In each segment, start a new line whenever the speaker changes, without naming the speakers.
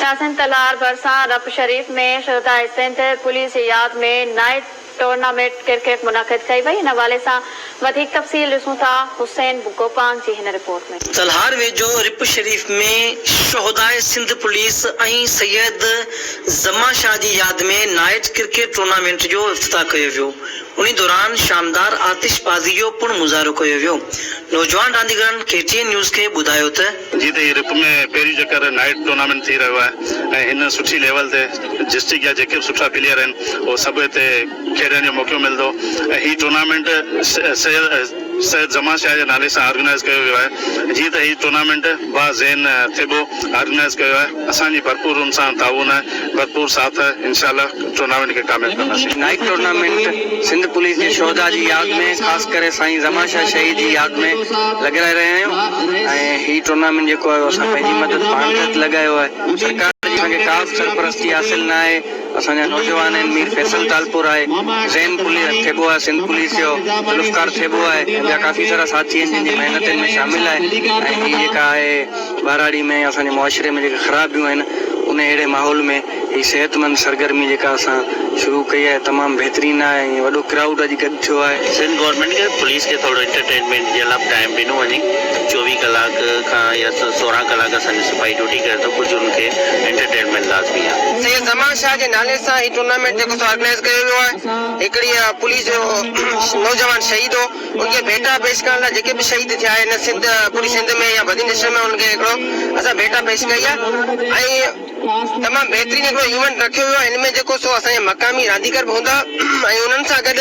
यासिन तलार भरसा रब शरीफ में शहदा सिंध पुलिस याद में नाइट टूर्नामेंट क्रिकेट मुनाकिद कई वई। इन हवाले से वधिक तफसील ॾिसूं था हुसैन गोपांग जी हिन रिपोर्ट में।
तलहार वेझो रिप शरीफ में शहदाए सिंध पुलिस ऐं सैयद ज़मा शाह जी याद में नाइट क्रिकेट टूर्नामेंट जो इफ्तिताह कयो वियो। उन दौरान शानदार आतिशबाज़ी जो पिणु मुज़ाहिरो कयो वियो। नौजवान रांदीगरनि KTN न्यूज़ खे ॿुधायो त
जी त रिप में पहिरीं चकर नाइट टूर्नामेंट थी रहियो आहे ऐं हिन सुठी लेवल ते डिस्ट्रिक्ट जा जेके बि सुठा प्लेयर आहिनि उहो सभु हिते खेॾण जो मौक़ो मिलंदो ऐं हीउ टूर्नामेंट सैयद ज़मा शाह जे नाले सां ऑर्गेनाइज़ कयो वियो आहे। जीअं त हीउ टूर्नामेंट बाज़ेन थिबो ऑर्गेनाइज़ कयो आहे। असांजी भरपूर हुन सां ताउन आहे, भरपूर साथ है। इंशाल्लाह टूर्नामेंट खे कामयाब कंदासीं।
नाइट टूर्नामेंट सिंध पुलिस जी शोधा जी याद में खास करे साईं ज़मा शाह शहीद जी याद में लॻाए रहिया आहियूं ऐं हीउ टूर्नामेंट जेको आहे असां पंहिंजी मदद पाण खे लॻायो आहे। सरकार जी असांखे का सरपरस्ती हासिल न आहे। असांजा नौजवान आहिनि, मीर फैसल तालपुर आहे, ज़ैन पुलिस थिबो आहे, सिंध पुलिस जो जुल्फ़कार थिबो आहे, ॿिया काफ़ी सारा साथी आहिनि जिन जी महिनतुनि में शामिल आहे ऐं हीअ जेका आहे बाराड़ी में असांजे मुआशरे में जेके ख़राबियूं आहिनि उन अहिड़े माहौल में हीअ सेहतमंद सरगर्मी जेका असां शुरू कई आहे तमामु बहितरीनु आहे ऐं वॾो क्राउड अॼु गॾु थियो आहे।
सिंध गवर्नमेंट खे पुलिस खे थोरो एंटरटेनमेंट जे लाइ टाइम ॾिनो वञे। 24 कलाक खां या 16 कलाक असांजी सिपाही ड्यूटी करे थो, कुझु उनखे एंटरटेनमेंट लाज़मी आहे।
सैयद ज़मा शाह जे नाले सां हीउ टूर्नामेंट जेको ऑर्गेनाइज़ कयो वियो आहे। हिकिड़ी पुलिस जो नौजवान शहीद हो, उनखे भेटा पेश करण लाइ जेके बि शहीद थिया आहिनि सिंध पूरी सिंध में या बदी डिस्ट्रिक्ट में उनखे हिकिड़ो असां भेटा पेश कई आहे ऐं तमामु बहितरीनु हिकिड़ो इवेंट रखियो वियो आहे। हिन में जेको सो असांजा मक़ामी रांदीगर बि हूंदा ऐं उन्हनि सां गॾु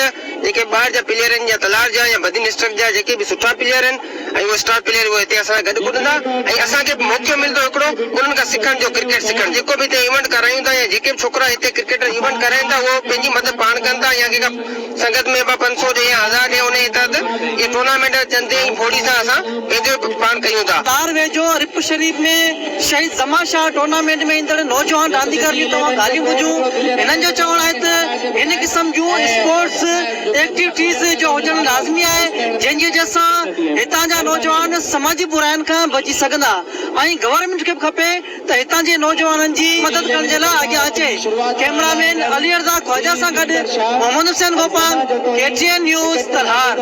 जेके ॿाहिरि जा प्लेयर आहिनि या तलार जा या बदी डिस्ट्रिक्ट जा जेके बि सुठा प्लेयर आहिनि ऐं उहे स्टार प्लेयर उहे हिते असां गॾु ॿुधंदा ऐं असांखे बि मौक़ो मिलंदो हिकिड़ो उन्हनि खां सिखण जो क्रिकेट सिखण। जेको बि हिते इवेंट करायूं था या जेके बि छोकिरा हिते क्रिकेट इवेंट कराइनि था उहो पंहिंजी मदद पाण कनि था या कंहिंखां संगत में 500 ॾे या 1000 ॾे उन तहत इहे टूर्नामेंट चंदे ऐं फोड़ी सां असां पंहिंजो पाण कयूं था।
तार वेझो रिप शरीफ में शहीद ज़मा शाह टूर्नामेंट में ईंदड़ नौजवान रांदीगर जूं तव्हां ॻाल्हियूं ॿुधियूं। हिननि जो चवणु आहे त हिन क़िस्म जूं स्पोर्ट्स एक्टिविटीज़ जो हुजणु लाज़मी आहे जंहिंजी वजह सां हितां जा नौजवान समाजी बुराइनि खां बची सघंदा ऐं गवर्नमेंट खे बि खपे त हितां जे नौजवाननि जी मदद करण जे लाइ अॻियां अचे। कैमरामैन अली रज़ा ख्वाजा सां गॾु मोहम्मद हुसैन गोपांग KTN न्यूज़ तलहार।